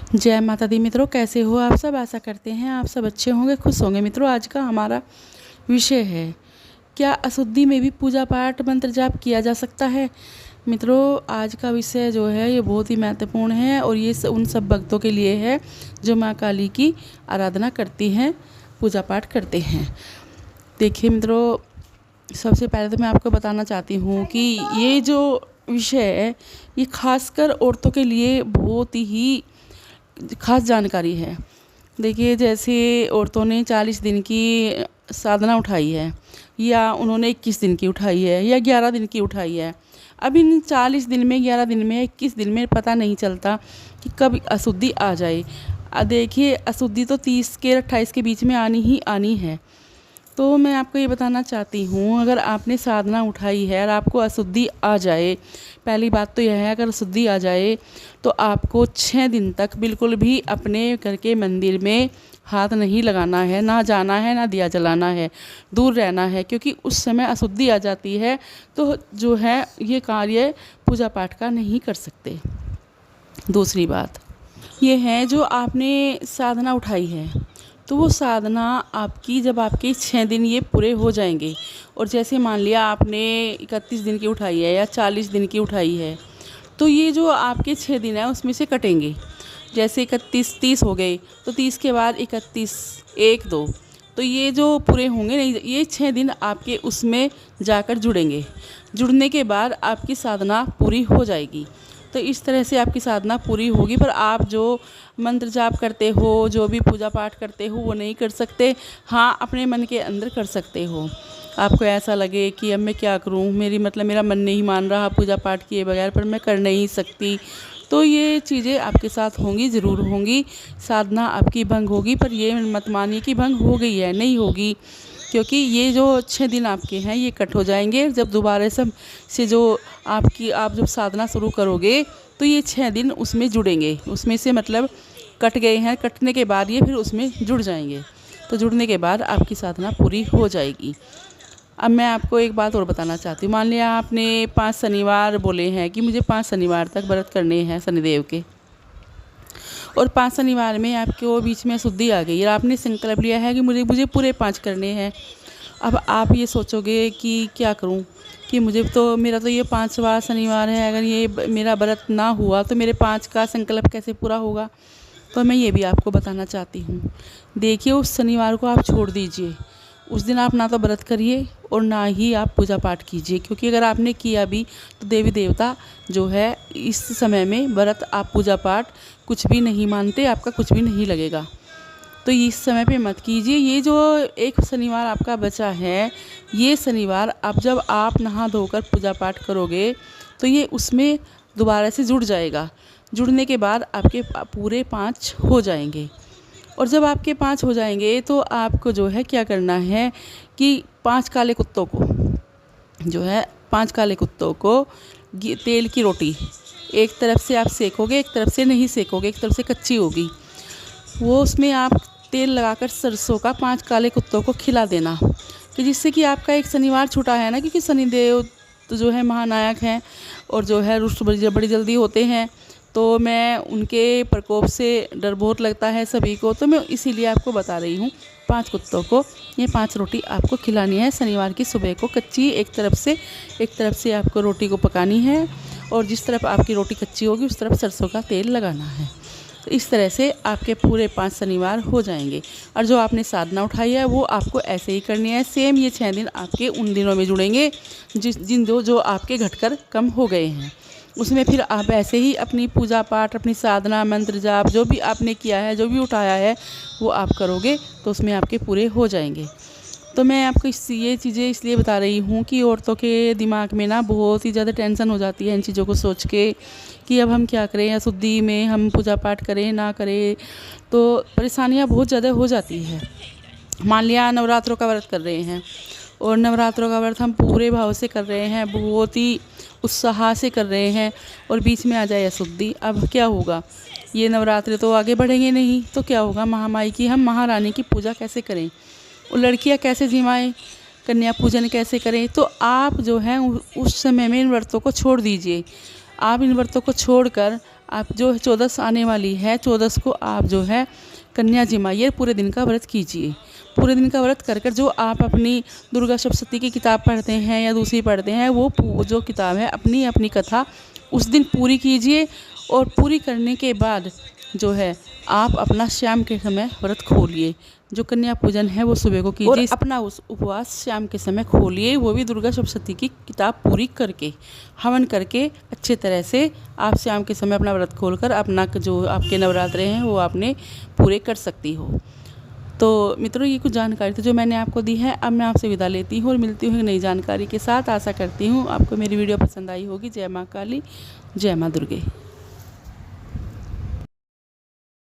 जय माता दी मित्रों, कैसे हो आप सब। आशा करते हैं आप सब अच्छे होंगे, खुश होंगे। मित्रों, आज का हमारा विषय है, क्या अशुद्धि में भी पूजा पाठ मंत्र जाप किया जा सकता है। मित्रों, आज का विषय जो है ये बहुत ही महत्वपूर्ण है और ये उन सब भक्तों के लिए है जो माँ काली की आराधना करती हैं, पूजा पाठ करते हैं। देखिए मित्रों, सबसे पहले तो मैं आपको बताना चाहती हूँ कि ये जो विषय है ये खासकर औरतों के लिए बहुत ही खास जानकारी है। देखिए, जैसे औरतों ने 40 दिन की साधना उठाई है, या उन्होंने 21 दिन की उठाई है, या 11 दिन की उठाई है। अब इन 40 दिन में, 11 दिन में, 21 दिन में पता नहीं चलता कि कब अशुद्धि आ जाए। देखिए, अशुद्धि तो 30 के 28 के बीच में आनी ही आनी है। तो मैं आपको ये बताना चाहती हूँ, अगर आपने साधना उठाई है और आपको अशुद्धि आ जाए, पहली बात तो यह है, अगर अशुद्धि आ जाए तो आपको 6 दिन तक बिल्कुल भी अपने घर के मंदिर में हाथ नहीं लगाना है, ना जाना है, ना दिया जलाना है, दूर रहना है, क्योंकि उस समय अशुद्धि आ जाती है तो जो है ये कार्य पूजा पाठ का नहीं कर सकते। दूसरी बात ये है, जो आपने साधना उठाई है तो वो साधना आपकी, जब आपके 6 दिन ये पूरे हो जाएंगे, और जैसे मान लिया आपने 31 दिन की उठाई है या 40 दिन की उठाई है, तो ये जो आपके 6 दिन है उसमें से कटेंगे। जैसे 31 30 हो गए तो 30 के बाद 31 1 2, तो ये जो पूरे होंगे नहीं, ये 6 दिन आपके उसमें जाकर जुड़ेंगे। जुड़ने के बाद आपकी साधना पूरी हो जाएगी। तो इस तरह से आपकी साधना पूरी होगी। पर आप जो मंत्र जाप करते हो, जो भी पूजा पाठ करते हो, वो नहीं कर सकते। हाँ, अपने मन के अंदर कर सकते हो। आपको ऐसा लगे कि अब मैं क्या करूँ, मेरा मन नहीं मान रहा पूजा पाठ किए बगैर, पर मैं कर नहीं सकती, तो ये चीज़ें आपके साथ होंगी, ज़रूर होंगी। साधना आपकी भंग होगी, पर ये मत मानिए कि भंग हो गई है, नहीं होगी, क्योंकि ये जो 6 दिन आपके हैं ये कट हो जाएंगे। जब दोबारा से जो आप जब साधना शुरू करोगे तो ये 6 दिन उसमें जुड़ेंगे, उसमें से मतलब कट गए हैं, कटने के बाद ये फिर उसमें जुड़ जाएंगे। तो जुड़ने के बाद आपकी साधना पूरी हो जाएगी। अब मैं आपको एक बात और बताना चाहती हूँ। मान लिया आपने 5 शनिवार बोले हैं कि मुझे 5 शनिवार तक व्रत करने हैं शनिदेव के, और 5 शनिवार में आपको बीच में अशुद्धि आ गई और आपने संकल्प लिया है कि मुझे पूरे 5 करने हैं। अब आप ये सोचोगे कि क्या करूं, कि मेरा तो ये 5वां शनिवार है, अगर ये मेरा व्रत ना हुआ तो मेरे 5 का संकल्प कैसे पूरा होगा। तो मैं ये भी आपको बताना चाहती हूँ। देखिए, उस शनिवार को आप छोड़ दीजिए। उस दिन आप ना तो व्रत करिए और ना ही आप पूजा पाठ कीजिए, क्योंकि अगर आपने किया भी तो देवी देवता जो है इस समय में व्रत, आप पूजा पाठ कुछ भी नहीं मानते, आपका कुछ भी नहीं लगेगा। तो इस समय पे मत कीजिए। ये जो एक शनिवार आपका बचा है, ये शनिवार जब आप नहा धोकर पूजा पाठ करोगे तो ये उसमें दोबारा से जुड़ जाएगा। जुड़ने के बाद आपके पूरे 5 हो जाएंगे। और जब आपके 5 हो जाएंगे तो आपको जो है क्या करना है कि 5 काले कुत्तों को जो है 5 काले कुत्तों को तेल की रोटी एक तरफ से आप सेकोगे, एक तरफ से नहीं सेकोगे, एक तरफ से कच्ची होगी, वो उसमें आप तेल लगाकर सरसों का 5 काले कुत्तों को खिला देना, कि जिससे कि आपका एक शनिवार छूटा है ना। क्योंकि शनिदेव तो जो है महानायक हैं और जो है रुष्ट बड़ी जल्दी होते हैं, तो मैं उनके प्रकोप से डर बहुत लगता है सभी को। तो मैं इसीलिए आपको बता रही हूँ, 5 कुत्तों को ये 5 रोटी आपको खिलानी है शनिवार की सुबह को, कच्ची। एक तरफ से आपको रोटी को पकानी है, और जिस तरफ आपकी रोटी कच्ची होगी उस तरफ सरसों का तेल लगाना है। तो इस तरह से आपके पूरे 5 शनिवार हो जाएंगे। और जो आपने साधना उठाई है वो आपको ऐसे ही करनी है सेम। ये 6 दिन आपके उन दिनों में जुड़ेंगे जो आपके घटकर कम हो गए हैं। उसमें फिर आप ऐसे ही अपनी पूजा पाठ, अपनी साधना, मंत्र जाप जो भी आपने किया है, जो भी उठाया है, वो आप करोगे तो उसमें आपके पूरे हो जाएंगे। तो मैं आपको ये चीज़ें इसलिए बता रही हूँ कि औरतों के दिमाग में ना बहुत ही ज़्यादा टेंशन हो जाती है इन चीज़ों को सोच के, कि अब हम क्या करें, अशुद्धि में हम पूजा पाठ करें ना करें, तो परेशानियाँ बहुत ज़्यादा हो जाती है। मान लिया नवरात्रों का व्रत कर रहे हैं, और नवरात्रों का व्रत हम पूरे भाव से कर रहे हैं, बहुत ही उत्साह से कर रहे हैं, और बीच में आ जाए अशुद्धि, अब क्या होगा। ये नवरात्रि तो आगे बढ़ेंगे नहीं, तो क्या होगा, महामाई की, हम महारानी की पूजा कैसे करें, और लड़कियां कैसे जिमाएं, कन्या पूजन कैसे करें। तो आप जो है उस समय में इन व्रतों को छोड़ दीजिए। आप इन व्रतों को छोड़कर आप जो 14 आने वाली है, 14 को आप जो है कन्या जी माँ ये पूरे दिन का व्रत कीजिए। पूरे दिन का व्रत कर कर जो आप अपनी दुर्गा सप्तशती की किताब पढ़ते हैं या दूसरी पढ़ते हैं, वो जो किताब है अपनी अपनी कथा उस दिन पूरी कीजिए। और पूरी करने के बाद जो है आप अपना शाम के समय व्रत खोलिए। जो कन्या पूजन है वो सुबह को कीजिए और अपना उस उपवास शाम के समय खोलिए, वो भी दुर्गा सप्तशती की किताब पूरी करके, हवन करके अच्छे तरह से आप शाम के समय अपना व्रत खोलकर अपना जो आपके नवरात्रे हैं वो आपने पूरे कर सकती हो। तो मित्रों ये कुछ जानकारी थी जो मैंने आपको दी है। अब मैं आपसे विदा लेती हूँ और मिलती हूँ नई जानकारी के साथ। आशा करती हूँ आपको मेरी वीडियो पसंद आई होगी। जय माँ काली, जय माँ दुर्गे।